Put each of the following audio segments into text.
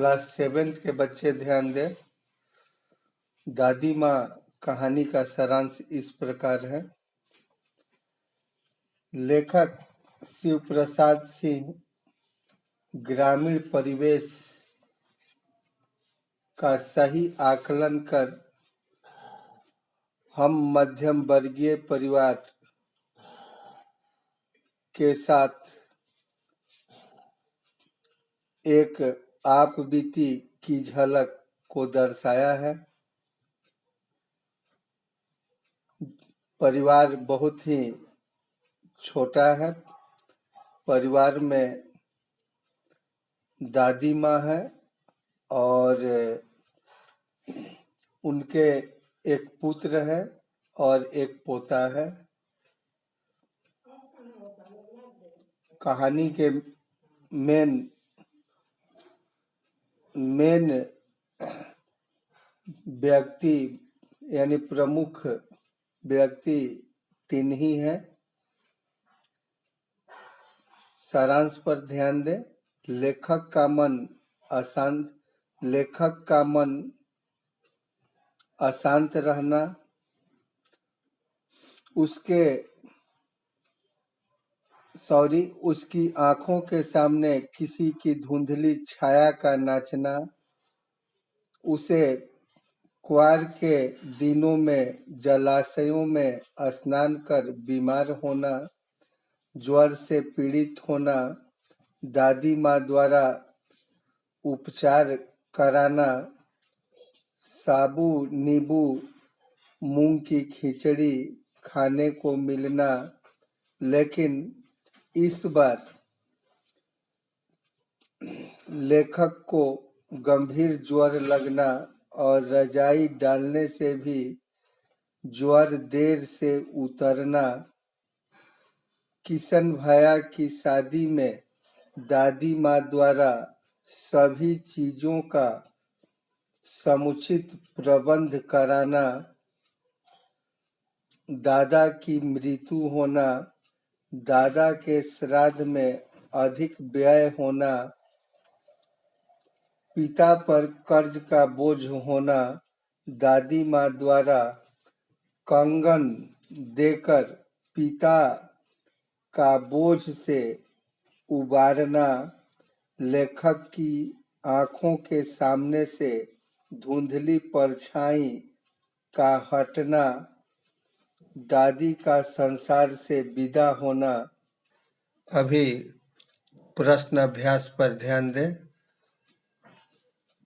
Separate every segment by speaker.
Speaker 1: Class 7 के बच्चे ध्यान दें। दादी माँ कहानी का सारांश इस प्रकार है। लेखक शिव प्रसाद सिंह ग्रामीण परिवेश का सही आकलन कर हम मध्यम वर्गीय परिवार के साथ एक आप बीती की झलक को दर्शाया है। परिवार बहुत ही छोटा है। परिवार में दादी माँ है और उनके एक पुत्र है और एक पोता है। कहानी के मेन व्यक्ति यानी प्रमुख व्यक्ति 3 ही हैं। सारांश पर ध्यान दें। लेखक का मन अशांत रहना, उसकी आंखों के सामने किसी की धुंधली छाया का नाचना, उसे क्वार के दिनों में जलाशयों में स्नान कर बीमार होना, ज्वर से पीड़ित होना, दादी माँ द्वारा उपचार कराना, साबू नींबू मूंग की खिचड़ी खाने को मिलना, लेकिन इस बार लेखक को गंभीर ज्वर लगना और रजाई डालने से भी ज्वर देर से उतरना, किशन भैया की शादी में दादी माँ द्वारा सभी चीजों का समुचित प्रबंध कराना, दादा की मृत्यु होना, दादा के श्राद्ध में अधिक व्यय होना, पिता पर कर्ज का बोझ होना, दादी माँ द्वारा कंगन देकर पिता का बोझ से उबारना, लेखक की आंखों के सामने से धुंधली परछाई का हटना, दादी का संसार से विदा होना। अभी प्रश्न अभ्यास पर ध्यान दें।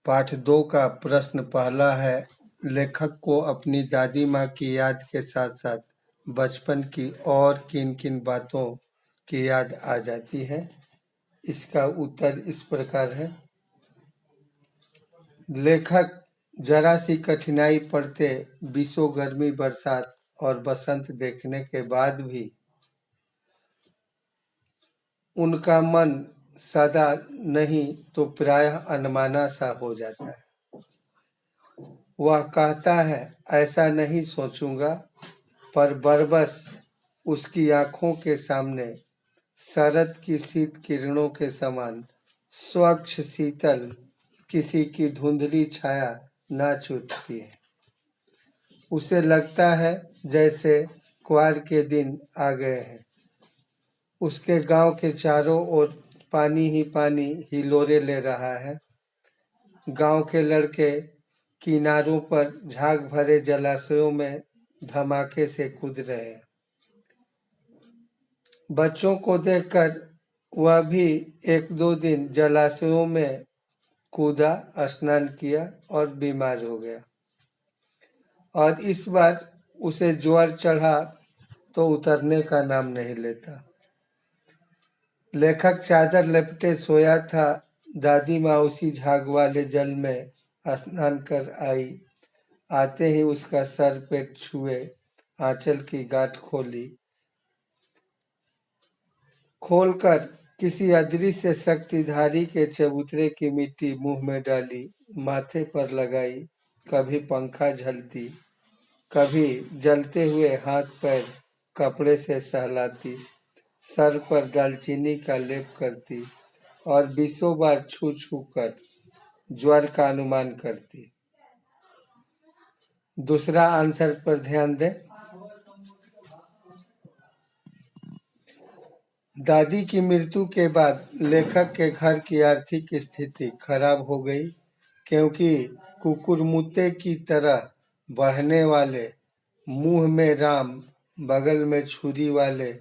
Speaker 1: पाठ 2 का प्रश्न पहला है, लेखक को अपनी दादी माँ की याद के साथ साथ बचपन की और किन किन बातों की याद आ जाती है। इसका उत्तर इस प्रकार है। लेखक जरा सी कठिनाई पड़ते बीसों गर्मी बरसात और बसंत देखने के बाद भी उनका मन सदा नहीं तो प्रायः अनमाना सा हो जाता है। वह कहता है, ऐसा नहीं सोचूंगा, पर बरबस उसकी आंखों के सामने शरद की शीत किरणों के समान स्वच्छ शीतल किसी की धुंधली छाया नाच उठती है। उसे लगता है जैसे क्वार के दिन आ गए हैं। उसके गांव के चारों ओर पानी ही पानी हिलोरे ले रहा है। गांव के लड़के किनारों पर झाग भरे जलाशयों में धमाके से कूद रहे हैं। बच्चों को देखकर वह भी 1-2 दिन जलाशयों में कूदा, स्नान किया और बीमार हो गया। और इस बार उसे ज्वर चढ़ा तो उतरने का नाम नहीं लेता। लेखक चादर लपेटे सोया था। दादी माँ उसी झाग वाले जल में स्नान कर आई। आते ही उसका सर पेट छुए, आंचल की गांठ खोलकर किसी अदृश्य शक्तिधारी के चबूतरे की मिट्टी मुंह में डाली, माथे पर लगाई। कभी पंखा झलती, कभी जलते हुए हाथ पैर कपड़े से सहलाती, सर पर दालचीनी का लेप करती और 20 बार छू छू कर ज्वर का अनुमान करती। दूसरा आंसर पर ध्यान दें। दादी की मृत्यु के बाद लेखक के घर की आर्थिक स्थिति खराब हो गई, क्योंकि कुकुरमुत्ते की तरह बढ़ने वाले, मुंह में राम बगल में छुरी वाले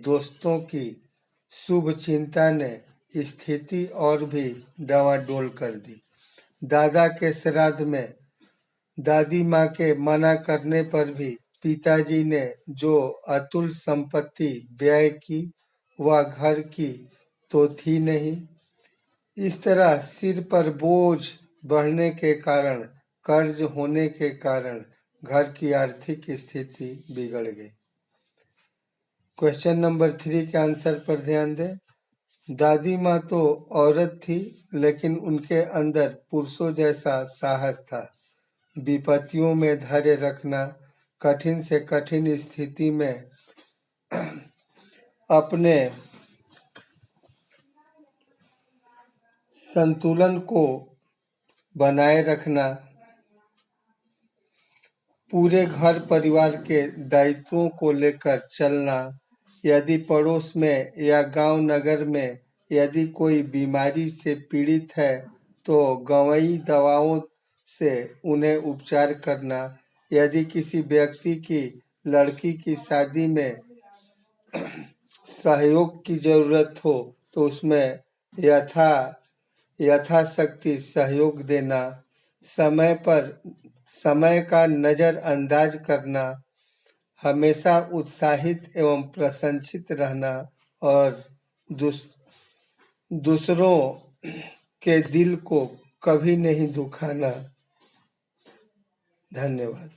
Speaker 1: दोस्तों की शुभ चिंता ने स्थिति और भी डावाडोल कर दी। दादा के श्राद्ध में दादी माँ के मना करने पर भी पिताजी ने जो अतुल संपत्ति व्यय की, वह घर की तो थी नहीं। इस तरह सिर पर बोझ बढ़ने के कारण, कर्ज होने के कारण घर की आर्थिक स्थिति बिगड़ गई। क्वेश्चन नंबर 3 के आंसर पर ध्यान दें। दादी माँ तो औरत थी, लेकिन उनके अंदर पुरुषों जैसा साहस था। विपत्तियों में धैर्य रखना, कठिन से कठिन स्थिति में अपने संतुलन को बनाए रखना, पूरे घर परिवार के दायित्वों को लेकर चलना, यदि पड़ोस में या गांव नगर में यदि कोई बीमारी से पीड़ित है तो गंवाई दवाओं से उन्हें उपचार करना, यदि किसी व्यक्ति की लड़की की शादी में सहयोग की जरूरत हो तो उसमें यथाशक्ति सहयोग देना, समय का नजरअंदाज करना, हमेशा उत्साहित एवं प्रसन्नचित्त रहना और दूसरों के दिल को कभी नहीं दुखाना। धन्यवाद।